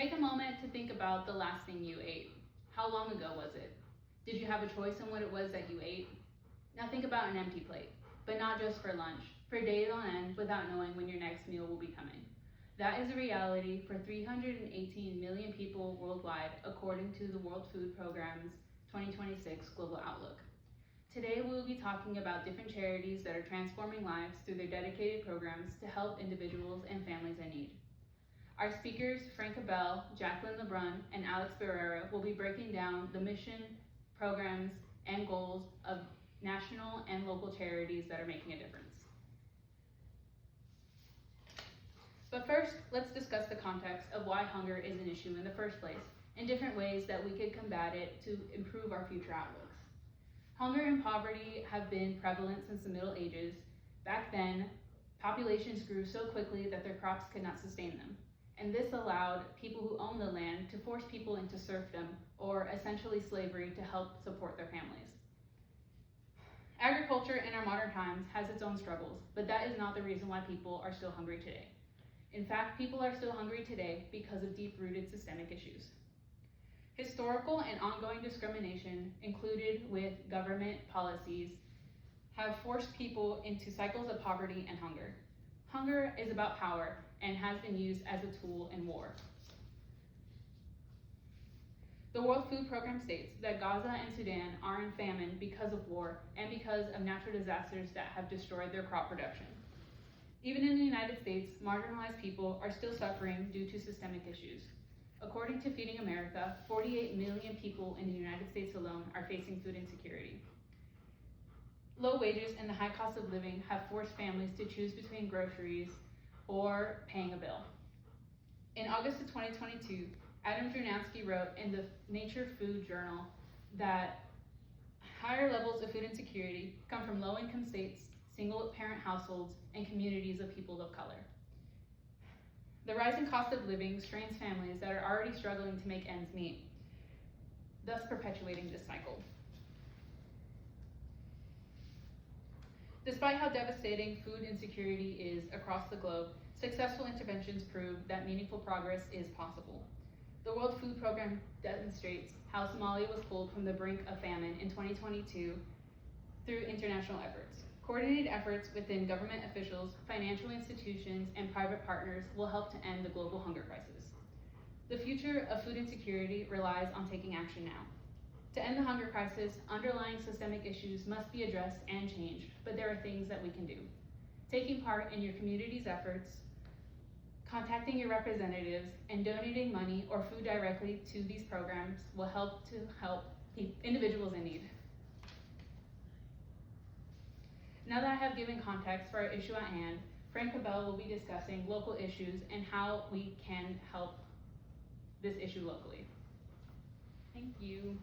Take a moment to think about the last thing you ate. How long ago was it? Did you have a choice in what it was that you ate? Now think about an empty plate, but not just for lunch, for days on end without knowing when your next meal will be coming. That is a reality for 318 million people worldwide, according to the World Food Programme's 2026 Global Outlook. Today we will be talking about different charities that are transforming lives through their dedicated programs to help individuals and families in need. Our speakers, Frank Abel, Jacqueline Lebrun, and Alex Barrera, will be breaking down the mission, programs, and goals of national and local charities that are making a difference. But first, let's discuss the context of why hunger is an issue in the first place, and different ways that we could combat it to improve our future outlooks. Hunger and poverty have been prevalent since the Middle Ages. Back then, populations grew so quickly that their crops could not sustain them. And this allowed people who owned the land to force people into serfdom, or essentially slavery, to help support their families. Agriculture in our modern times has its own struggles, but that is not the reason why people are still hungry today. In fact, people are still hungry today because of deep-rooted systemic issues. Historical and ongoing discrimination, included with government policies, have forced people into cycles of poverty and hunger. Hunger is about power and has been used as a tool in war. The World Food Programme states that Gaza and Sudan are in famine because of war and because of natural disasters that have destroyed their crop production. Even in the United States, marginalized people are still suffering due to systemic issues. According to Feeding America, 48 million people in the United States alone are facing food insecurity. Low wages and the high cost of living have forced families to choose between groceries or paying a bill. In August of 2022, Adam Drewnowski wrote in the Nature Food Journal that higher levels of food insecurity come from low-income states, single-parent households, and communities of people of color. The rising cost of living strains families that are already struggling to make ends meet, thus perpetuating this cycle. Despite how devastating food insecurity is across the globe, successful interventions prove that meaningful progress is possible. The World Food Programme demonstrates how Somalia was pulled from the brink of famine in 2022 through international efforts. Coordinated efforts within government officials, financial institutions, and private partners will help to end the global hunger crisis. The future of food insecurity relies on taking action now. To end the hunger crisis, underlying systemic issues must be addressed and changed, but there are things that we can do. Taking part in your community's efforts, contacting your representatives, and donating money or food directly to these programs will help individuals in need. Now that I have given context for our issue at hand, Frank Abel will be discussing local issues and how we can help this issue locally. Thank you.